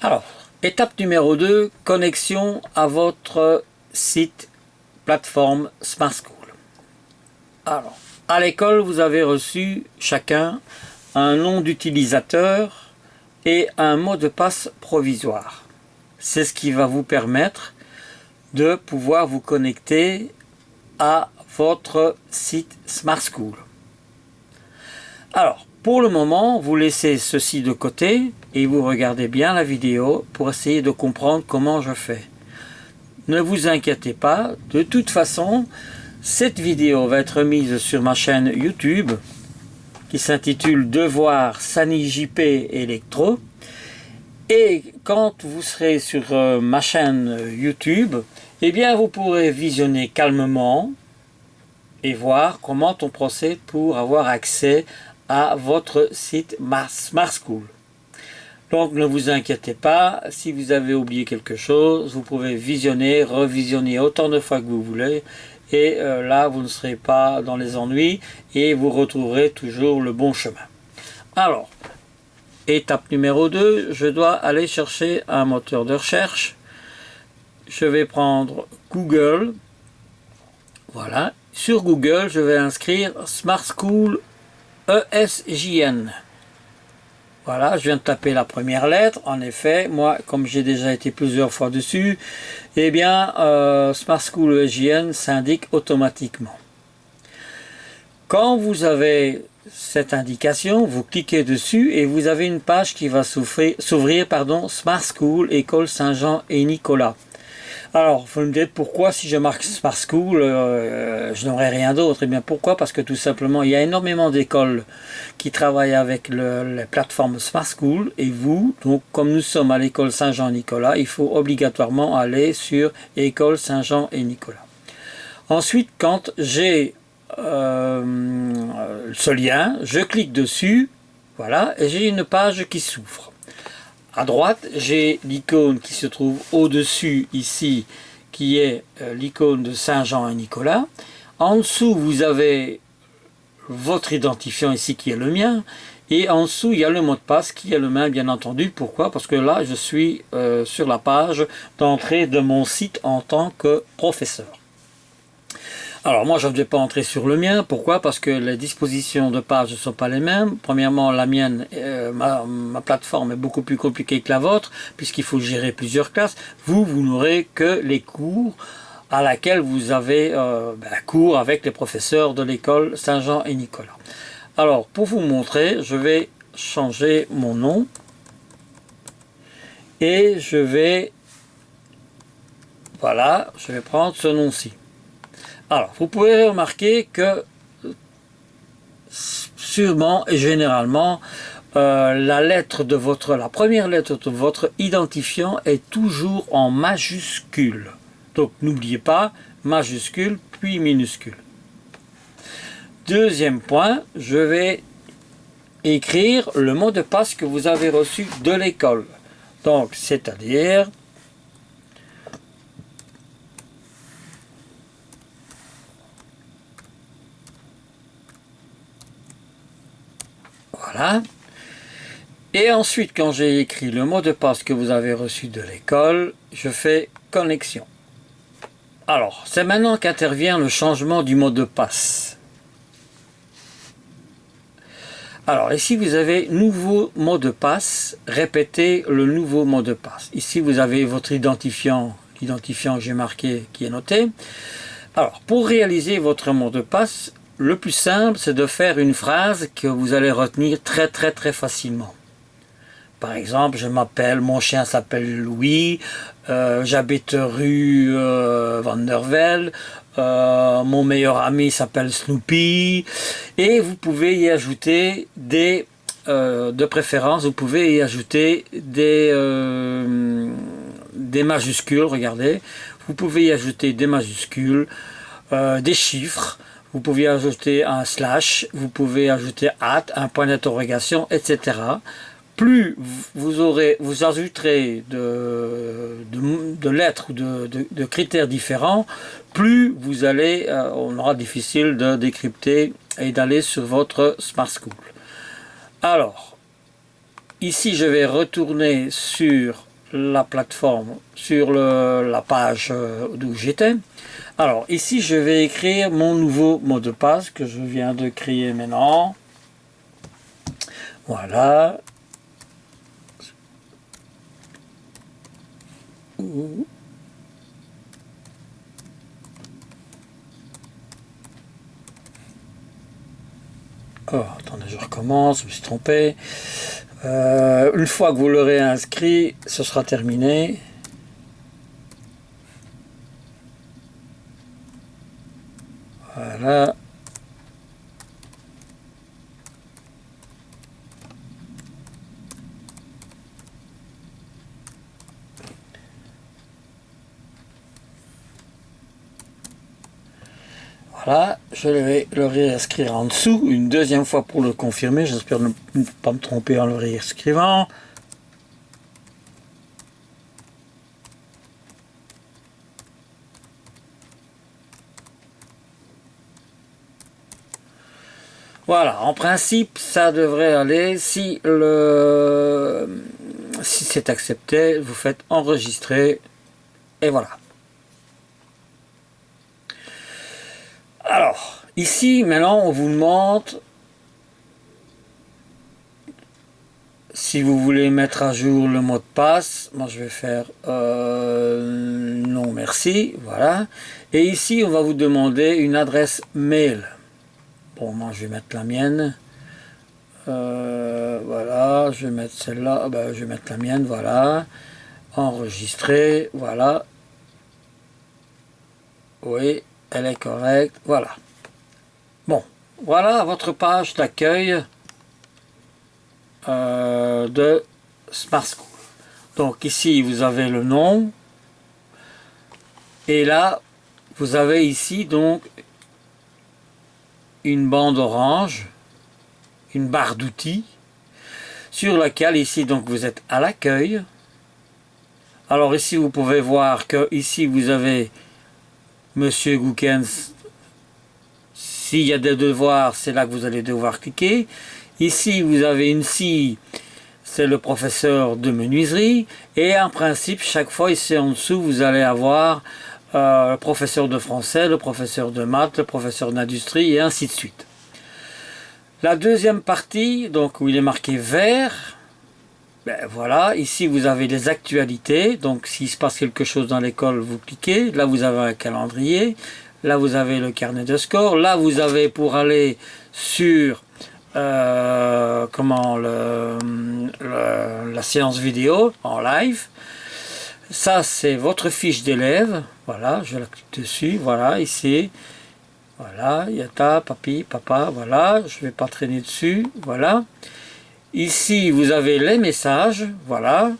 Alors, étape numéro 2, connexion à votre site plateforme Smart School. Alors, à l'école, vous avez reçu chacun un nom d'utilisateur et un mot de passe provisoire. C'est ce qui va vous permettre de pouvoir vous connecter à votre site Smart School. Alors, pour le moment, vous laissez ceci de côté et vous regardez bien la vidéo pour essayer de comprendre comment je fais. Ne vous inquiétez pas, de toute façon, cette vidéo va être mise sur ma chaîne YouTube qui s'intitule Devoir Sani JP Electro. Et quand vous serez sur ma chaîne YouTube, eh bien vous pourrez visionner calmement et voir comment on procède pour avoir accès à votre site Smart School. Donc ne vous inquiétez pas, si vous avez oublié quelque chose, vous pouvez visionner, revisionner autant de fois que vous voulez et là vous ne serez pas dans les ennuis et vous retrouverez toujours le bon chemin. Alors, étape numéro 2, je dois aller chercher un moteur de recherche. Je vais prendre Google. Voilà. Sur Google, je vais inscrire Smart School ESJN. Voilà, je viens de taper la première lettre. En effet, moi, comme j'ai déjà été plusieurs fois dessus, eh bien, Smart School ESJN s'indique automatiquement. Quand vous avez cette indication, vous cliquez dessus et vous avez une page qui va s'ouvrir, Smart School, École Saint-Jean et Nicolas. Alors, vous me dites pourquoi si je marque Smart School, je n'aurai rien d'autre. Eh bien pourquoi? Parce que tout simplement, il y a énormément d'écoles qui travaillent avec les plateformes Smart School et vous, donc comme nous sommes à l'école Saint-Jean-Nicolas, il faut obligatoirement aller sur École Saint-Jean et Nicolas. Ensuite, quand j'ai ce lien, je clique dessus, voilà, et j'ai une page qui s'ouvre. À droite, j'ai l'icône qui se trouve au-dessus ici, qui est l'icône de Saint-Jean et Nicolas. En dessous, vous avez votre identifiant ici qui est le mien. Et en dessous, il y a le mot de passe qui est le mien, bien entendu. Pourquoi? Parce que là, je suis sur la page d'entrée de mon site en tant que professeur. Alors moi je ne vais pas entrer sur le mien, pourquoi? Parce que les dispositions de page ne sont pas les mêmes. Premièrement, la mienne, ma plateforme est beaucoup plus compliquée que la vôtre, puisqu'il faut gérer plusieurs classes. Vous n'aurez que les cours à laquelle vous avez cours avec les professeurs de l'école Saint-Jean et Nicolas. Alors pour vous montrer, je vais changer mon nom et je vais prendre ce nom-ci. Alors, vous pouvez remarquer que sûrement et généralement, la première lettre de votre identifiant est toujours en majuscule. Donc, n'oubliez pas, majuscule puis minuscule. Deuxième point, je vais écrire le mot de passe que vous avez reçu de l'école. Donc, c'est-à-dire... Voilà. Et ensuite, quand j'ai écrit le mot de passe que vous avez reçu de l'école, je fais connexion. Alors, c'est maintenant qu'intervient le changement du mot de passe. Alors, ici, vous avez nouveau mot de passe. Répétez le nouveau mot de passe. Ici, vous avez votre identifiant, l'identifiant que j'ai marqué qui est noté. Alors, pour réaliser votre mot de passe, le plus simple, c'est de faire une phrase que vous allez retenir très facilement. Par exemple, mon chien s'appelle Louis, j'habite rue Van der Velde, mon meilleur ami s'appelle Snoopy, et vous pouvez y ajouter de préférence, vous pouvez y ajouter des majuscules, regardez, vous pouvez y ajouter des majuscules, des chiffres. Vous pouvez ajouter un slash, vous pouvez ajouter un point d'interrogation, etc. Plus vous ajouterez de lettres ou de critères différents, plus on aura difficile de décrypter et d'aller sur votre Smart School. Alors, ici je vais retourner sur la plateforme, sur la page d'où j'étais. Alors ici je vais écrire mon nouveau mot de passe que je viens de créer maintenant. Voilà. Oh, attendez, je recommence, je me suis trompé. Une fois que vous l'aurez inscrit, ce sera terminé. Voilà. Voilà, je vais le réinscrire en dessous une deuxième fois pour le confirmer. J'espère ne pas me tromper en le réinscrivant. Voilà, en principe, ça devrait aller. Si c'est accepté, vous faites enregistrer et voilà. Alors, ici, maintenant, on vous demande si vous voulez mettre à jour le mot de passe. Moi, je vais faire non, merci. Voilà. Et ici, on va vous demander une adresse mail. Bon, moi, je vais mettre la mienne. Voilà, je vais mettre celle-là. Ben, je vais mettre la mienne. Voilà. Enregistrer. Voilà. Oui, elle est correcte. Voilà. Bon, voilà votre page d'accueil de Smart School. Donc ici, vous avez le nom. Et là, vous avez ici donc une bande orange, une barre d'outils, sur laquelle ici donc vous êtes à l'accueil. Alors ici, vous pouvez voir que ici vous avez Monsieur Gookens. S'il y a des devoirs, c'est là que vous allez devoir cliquer. Ici, vous avez une scie, c'est le professeur de menuiserie. Et en principe, chaque fois, ici en dessous, vous allez avoir le professeur de français, le professeur de maths, le professeur d'industrie, et ainsi de suite. La deuxième partie, donc où il est marqué vert, ben voilà, ici vous avez les actualités. Donc s'il se passe quelque chose dans l'école, vous cliquez. Là, vous avez un calendrier. Là, vous avez le carnet de score. Là, vous avez pour aller sur la séance vidéo en live. Ça, c'est votre fiche d'élève. Voilà, je la clique dessus. Voilà, ici. Voilà, yata, papi, papa. Voilà, je ne vais pas traîner dessus. Voilà. Ici, vous avez les messages. Voilà.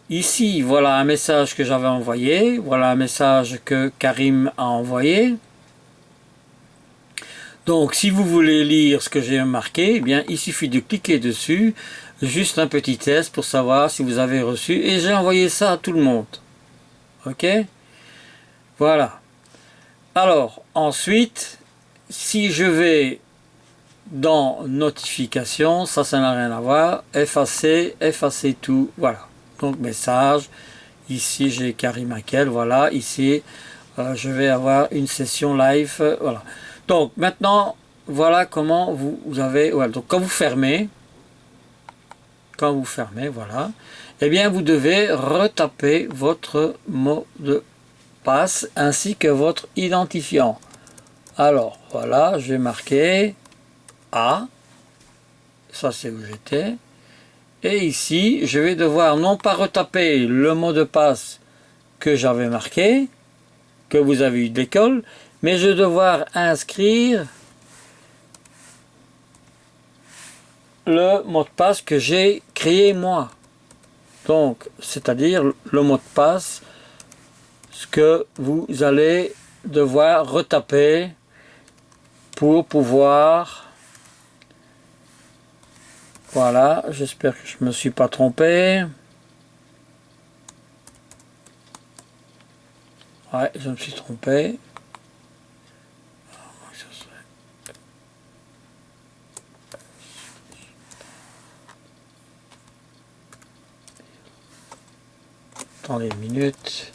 Ici, voilà un message que j'avais envoyé. Voilà un message que Karim a envoyé. Donc, si vous voulez lire ce que j'ai marqué, eh bien, il suffit de cliquer dessus. Juste un petit test pour savoir si vous avez reçu. Et j'ai envoyé ça à tout le monde. Ok? Voilà. Alors, ensuite, si je vais dans notification, ça n'a rien à voir. Effacer, effacer tout. Voilà. Donc, message. Ici, j'ai Karim Akel. Voilà. Ici, je vais avoir une session live. Voilà. Donc, maintenant, voilà comment vous avez... Voilà. Donc, quand vous fermez, voilà, eh bien, vous devez retaper votre mot de passe ainsi que votre identifiant. Alors, voilà, je vais marquer A. Ça, c'est où j'étais. Et ici, je vais devoir non pas retaper le mot de passe que j'avais marqué, que vous avez eu de l'école, mais je vais devoir inscrire le mot de passe que j'ai créé moi. Donc, c'est-à-dire le mot de passe que vous allez devoir retaper pour pouvoir... Voilà, j'espère que je ne me suis pas trompé. Ouais, je me suis trompé. Attendez une minute.